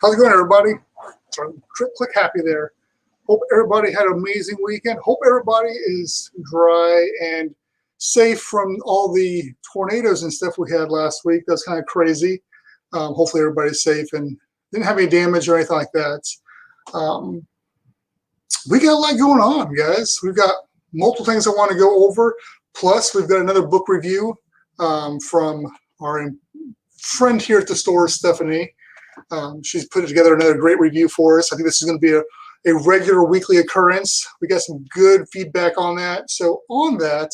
How's it going, everybody? So click happy there. Hope everybody had an amazing weekend. Hope everybody is dry and safe from all the tornadoes and stuff we had last week. That's kind of crazy. Hopefully everybody's safe and didn't have any damage or anything like that. We got a lot going on, guys. We've got multiple things I want to go over. Plus, we've got another book review from our friend here at the store, Stephanie. She's put together another great review for us. I think this is going to be a regular weekly occurrence. We got some good feedback on that. So on that,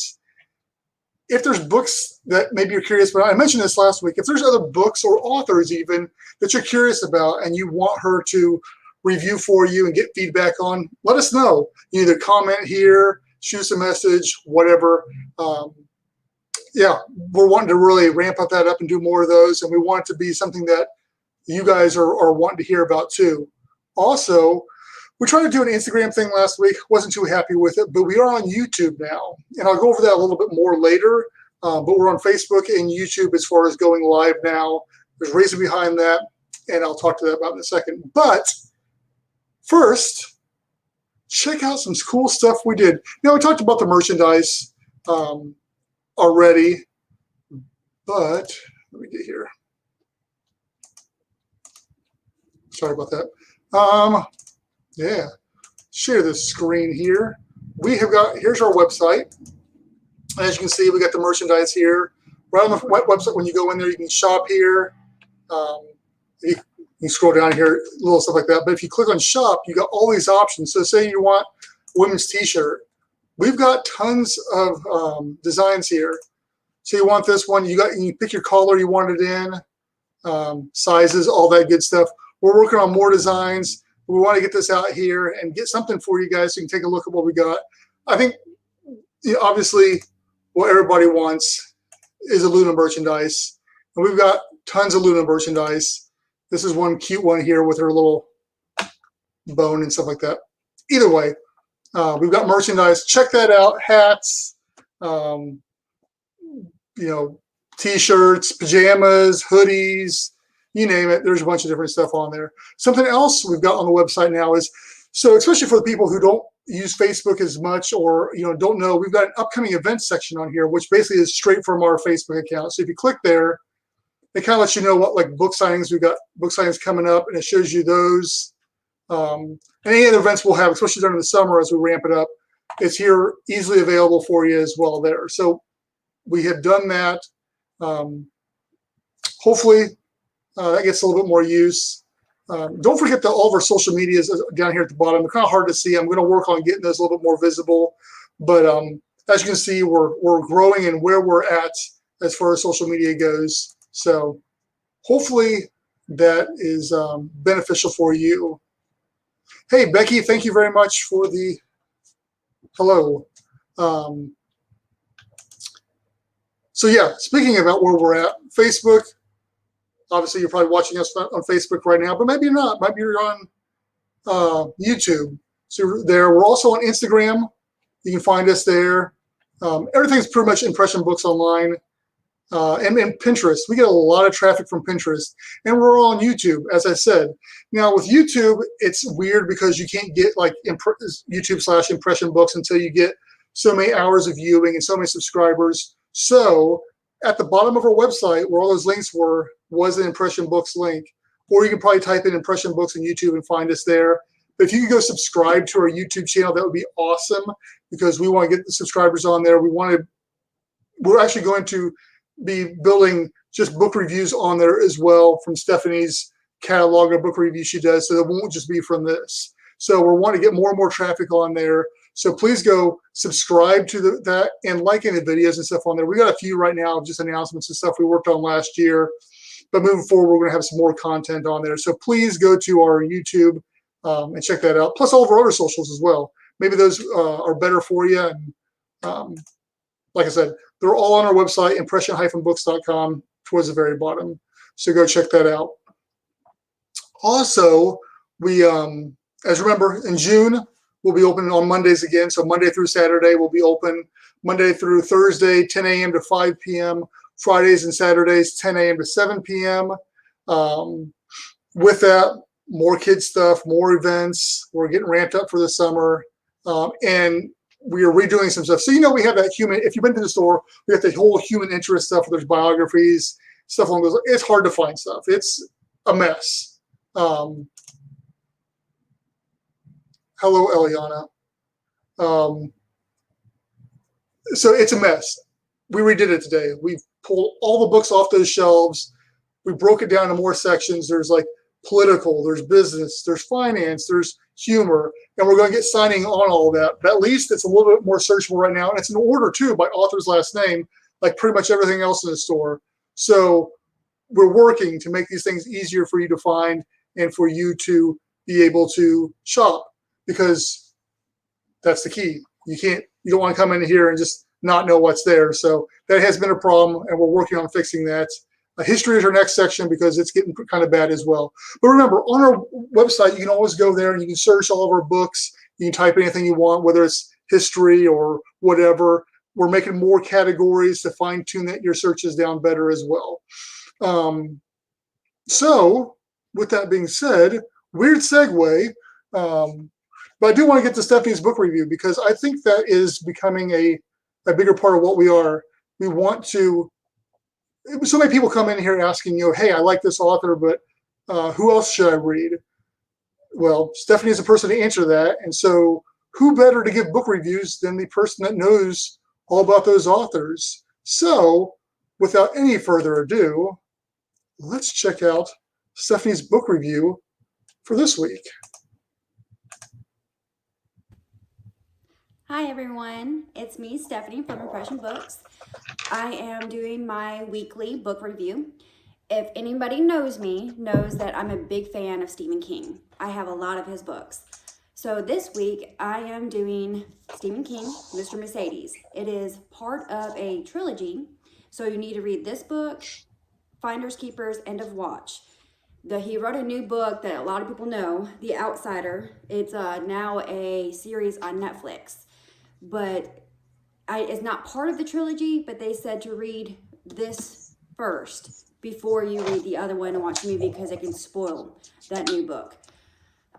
if there's books that maybe you're curious about, I mentioned this last week, if there's other books or authors even that you're curious about and you want her to review for you and get feedback on, let us know. You either comment here, shoot us a message, whatever. Yeah, we're wanting to really ramp up and do more of those, and we want it to be something that you guys are wanting to hear about too. Also, we tried to do an Instagram thing last week. Wasn't too happy with it, but we are on YouTube now, and I'll go over that a little bit more later. But we're on Facebook and YouTube as far as going live now. There's a reason behind that, and I'll talk to that about in a second. But first, check out some cool stuff we did. Now, we talked about the merchandise already, but let me get here. Sorry about that. Yeah, share this screen here. We have got, here's our website. As you can see, we got the merchandise here. Right on the website, when you go in there, you can shop here. You can scroll down here, little stuff like that. But if you click on shop, you got all these options. So say you want a women's t-shirt. We've got tons of designs here. So you want this one, you pick your color you want it in, sizes, all that good stuff. We're working on more designs. We want to get this out here and get something for you guys so you can take a look at what we got. I think, obviously, what everybody wants is a Luna merchandise. And we've got tons of Luna merchandise. This is one cute one here with her little bone and stuff like that. Either way, we've got merchandise. Check that out. Hats, t-shirts, pajamas, hoodies, you name it. There's a bunch of different stuff on there. Something else we've got on the website now is, so especially for the people who don't use Facebook as much or don't know, we've got an upcoming events section on here, which basically is straight from our Facebook account. So if you click there, it kind of lets you know what book signings we've got, book signings coming up, and it shows you those. And any other events we'll have, especially during the summer as we ramp it up, it's here easily available for you as well there. So we have done that. Hopefully that gets a little bit more use. Don't forget that all of our social medias down here at the bottom. They're kind of hard to see. I'm going to work on getting those a little bit more visible. But as you can see, we're growing in where we're at as far as social media goes. So hopefully that is beneficial for you. Hey, Becky, thank you very much for the hello. So yeah, speaking about where we're at, Facebook. Obviously, you're probably watching us on Facebook right now, but maybe you're not. Maybe you're on YouTube. So there. We're also on Instagram. You can find us there. Everything's pretty much Impression Books Online. And Pinterest. We get a lot of traffic from Pinterest. And we're all on YouTube, as I said. Now, with YouTube, it's weird because you can't get YouTube/Impression Books until you get so many hours of viewing and so many subscribers. So at the bottom of our website, where all those links were, was an Impression Books link. Or you can probably type in Impression Books on YouTube and find us there. But if you could go subscribe to our YouTube channel, that would be awesome because we want to get the subscribers on there. We're actually going to be building just book reviews on there as well from Stephanie's catalog of book reviews she does. So it won't just be from this. So we're wanting to get more and more traffic on there. So please go subscribe to that and like any videos and stuff on there. We got a few right now of just announcements and stuff we worked on last year. But moving forward, we're going to have some more content on there. So please go to our YouTube and check that out. Plus all of our other socials as well. Maybe those are better for you. And like I said, they're all on our website, impression-books.com, towards the very bottom. So go check that out. Also, we, as remember, in June, we'll be open on Mondays again. So Monday through Saturday, we'll be open. Monday through Thursday, 10 a.m. to 5 p.m. Fridays and Saturdays, 10 a.m. to 7 p.m. With that, more kids stuff, more events. We're getting ramped up for the summer, and we are redoing some stuff. So we have that human. If you've been to the store, we have the whole human interest stuff. There's biographies, stuff along those. It's hard to find stuff. It's a mess. Hello, Eliana. So it's a mess. We redid it today. We pulled all the books off those shelves. We broke it down into more sections. There's like political, there's business, there's finance, there's humor, and we're going to get signing on all of that. But at least it's a little bit more searchable right now, and it's in order too by author's last name, like pretty much everything else in the store. So we're working to make these things easier for you to find and for you to be able to shop, because that's the key. You don't want to come in here and just not know what's there. So that has been a problem, and we're working on fixing that. History is our next section because it's getting kind of bad as well. But remember, on our website, you can always go there and you can search all of our books. You can type anything you want, whether it's history or whatever. We're making more categories to fine-tune your searches down better as well. So with that being said, weird segue, but I do want to get to Stephanie's book review, because I think that is becoming a bigger part of what we are. We want to. So many people come in here asking, hey, I like this author, but who else should I read? Well, Stephanie is the person to answer that. And so who better to give book reviews than the person that knows all about those authors? So without any further ado, let's check out Stephanie's book review for this week. Hi everyone, it's me, Stephanie from Impression Books. I am doing my weekly book review. If anybody knows me, knows that I'm a big fan of Stephen King. I have a lot of his books. So this week I am doing Stephen King, Mr. Mercedes. It is part of a trilogy, so you need to read this book, Finders Keepers, End of Watch. He wrote a new book that a lot of people know, The Outsider. It's now a series on Netflix. But it's not part of the trilogy, but they said to read this first before you read the other one and watch the movie, because it can spoil that new book.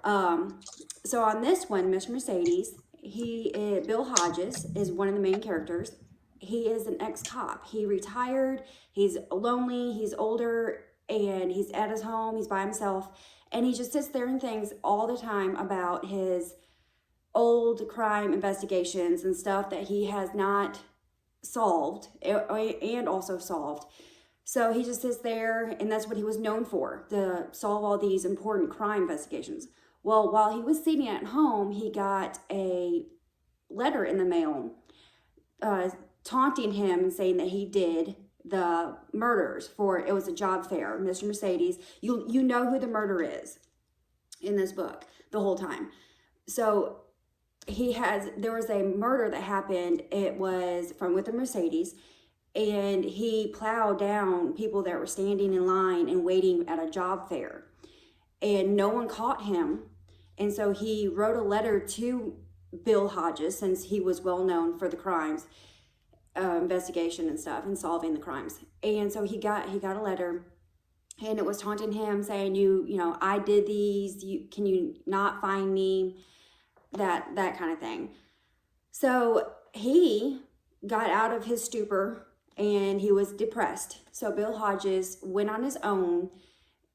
So on this one, Mr. Mercedes, Bill Hodges is one of the main characters. He is an ex-cop. He retired, he's lonely, he's older, and he's at his home, he's by himself, and he just sits there and thinks all the time about his old crime investigations and stuff that he has not solved and also solved. So he just sits there, and that's what he was known for, to solve all these important crime investigations. Well, while he was sitting at home, he got a letter in the mail taunting him and saying that he did the murders it was a job fair. Mr. Mercedes, you know who the murderer is in this book the whole time. So there was a murder that happened. It was with a Mercedes, and he plowed down people that were standing in line and waiting at a job fair, and no one caught him. And so he wrote a letter to Bill Hodges, since he was well known for the crimes investigation and stuff and solving the crimes. And so he got a letter, and it was taunting him, saying, I did these, can you not find me, that kind of thing. So he got out of his stupor, and he was depressed. So Bill Hodges went on his own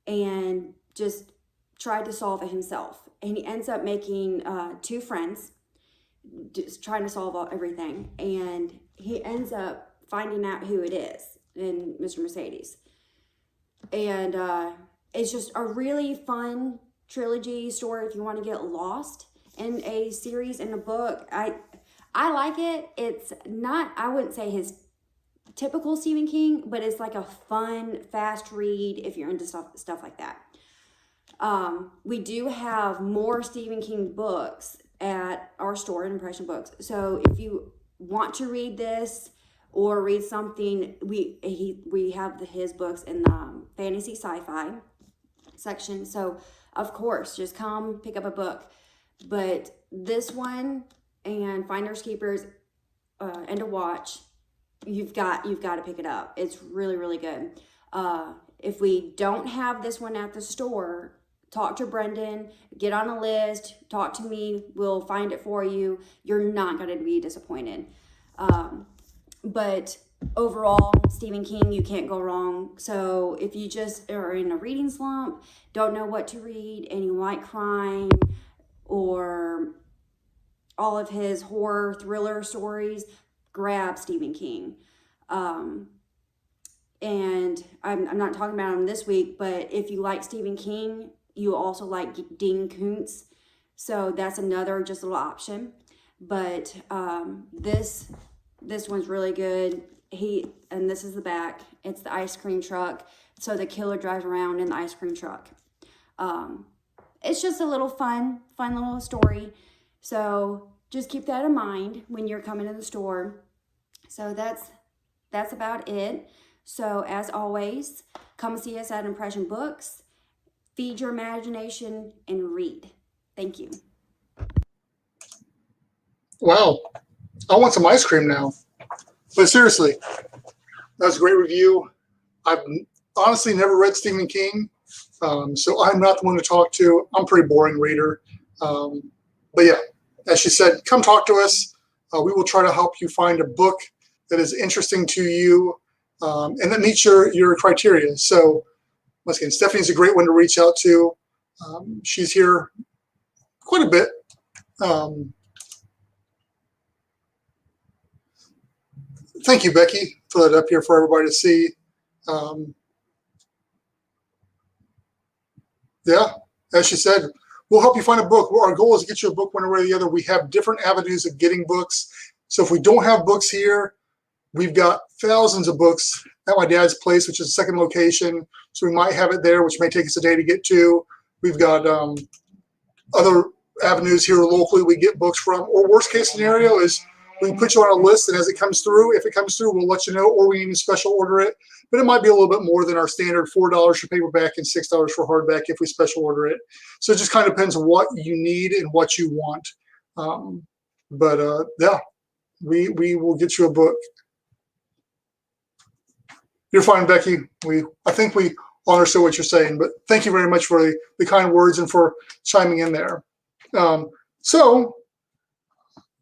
and just tried to solve it himself. And he ends up making two friends, just trying to solve everything. And he ends up finding out who it is in Mr. Mercedes. And it's just a really fun trilogy story if you want to get lost in a series, in a book. I like it. It's not, I wouldn't say his typical Stephen King, but it's like a fun, fast read if you're into stuff like that. We do have more Stephen King books at our store at Impression Books. So if you want to read this or read something, we have his books in the fantasy sci-fi section. So of course, just come pick up a book. But this one and Finders Keepers, End of Watch, you've got to pick it up. It's really, really good. If we don't have this one at the store, talk to Brendan, get on a list, talk to me, we'll find it for you. You're not going to be disappointed. But overall, Stephen King, you can't go wrong. So if you just are in a reading slump, don't know what to read, and you like crime or all of his horror thriller stories, grab Stephen King. And I'm not talking about him this week, but if you like Stephen King, you also like Dean Koontz. So that's another just little option. But this one's really good. And this is the back. It's the ice cream truck. So the killer drives around in the ice cream truck. It's just a little fun little story. So just keep that in mind when you're coming to the store. So that's about it. So as always, come see us at Impression Books. Feed your imagination and read. Thank you. Wow. I want some ice cream now. But seriously, that was a great review. I've honestly never read Stephen King, so I'm not the one to talk to. I'm a pretty boring reader. But yeah, as she said, come talk to us. We will try to help you find a book that is interesting to you and that meets your criteria. So once again, Stephanie's a great one to reach out to. She's here quite a bit. Thank you, Becky. Throw that up here for everybody to see. Yeah, as she said, we'll help you find a book. Our goal is to get you a book one way or the other. We have different avenues of getting books. So if we don't have books here, we've got thousands of books at my dad's place, which is the second location. So we might have it there, which may take us a day to get to. We've got other avenues here locally we get books from. Or worst case scenario is we can put you on a list, and as it comes through, if it comes through, we'll let you know, or we can special order it. But it might be a little bit more than our standard $4 for paperback and $6 for hardback if we special order it. So it just kind of depends on what you need and what you want. Yeah, we will get you a book. You're fine, Becky. I think we understood what you're saying, but thank you very much for the kind words and for chiming in there. So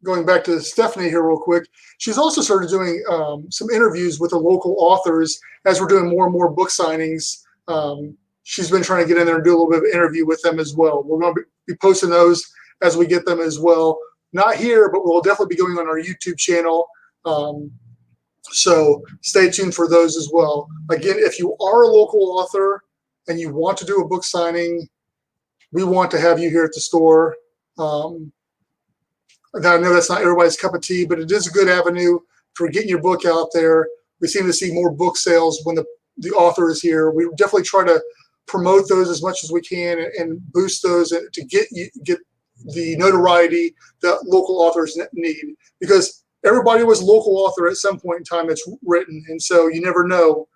going back to Stephanie here real quick, she's also started doing some interviews with the local authors as we're doing more and more book signings. She's been trying to get in there and do a little bit of interview with them as well. We're going to be posting those as we get them as well. Not here, but we'll definitely be going on our YouTube channel. So stay tuned for those as well. Again, if you are a local author and you want to do a book signing, we want to have you here at the store. I know that's not everybody's cup of tea, but it is a good avenue for getting your book out there. We seem to see more book sales when the author is here. We definitely try to promote those as much as we can and boost those to get the notoriety that local authors need. Because everybody was a local author at some point in time that's written, and so you never know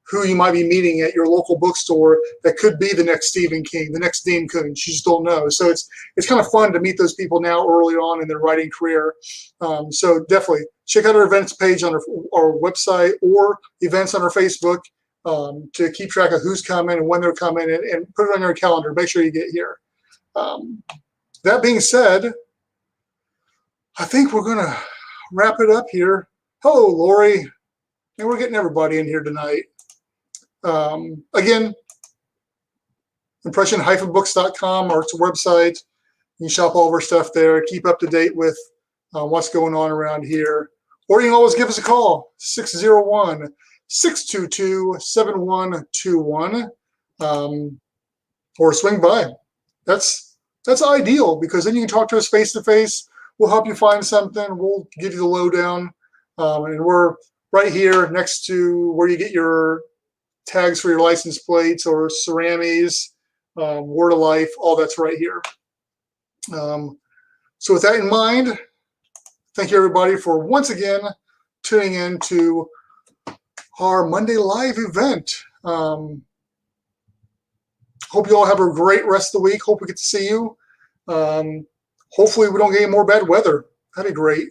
who you might be meeting at your local bookstore that could be the next Stephen King, the next Dean Koontz. You just don't know. So it's kind of fun to meet those people now early on in their writing career. So definitely check out our events page on our website or events on our Facebook to keep track of who's coming and when they're coming and put it on your calendar. Make sure you get here. That being said, I think we're going to wrap it up here. Hello, Lori. And we're getting everybody in here tonight. Again, impression-books.com, our website. You can shop all of our stuff there. Keep up to date with what's going on around here. Or you can always give us a call, 601-622-7121, or swing by. That's ideal because then you can talk to us face-to-face. We'll help you find something. We'll give you the lowdown. And we're right here next to where you get your tags for your license plates or Ceramis, Word of Life, all that's right here. So with that in mind, thank you everybody for once again tuning in to our Monday live event. Hope you all have a great rest of the week. Hope we get to see you. Hopefully we don't get any more bad weather. That'd be great.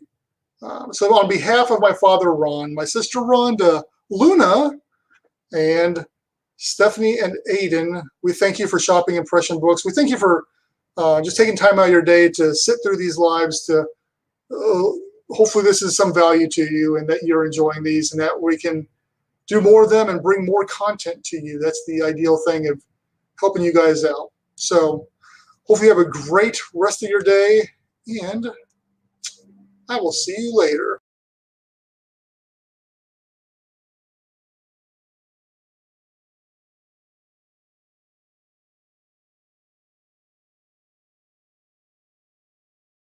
So on behalf of my father, Ron, my sister, Rhonda, Luna, and Stephanie and Aiden, we thank you for shopping Impression Books. We thank you for just taking time out of your day to sit through these lives. To hopefully this is some value to you and that you're enjoying these and that we can do more of them and bring more content to you. That's the ideal thing of helping you guys out. So hopefully you have a great rest of your day, and I will see you later.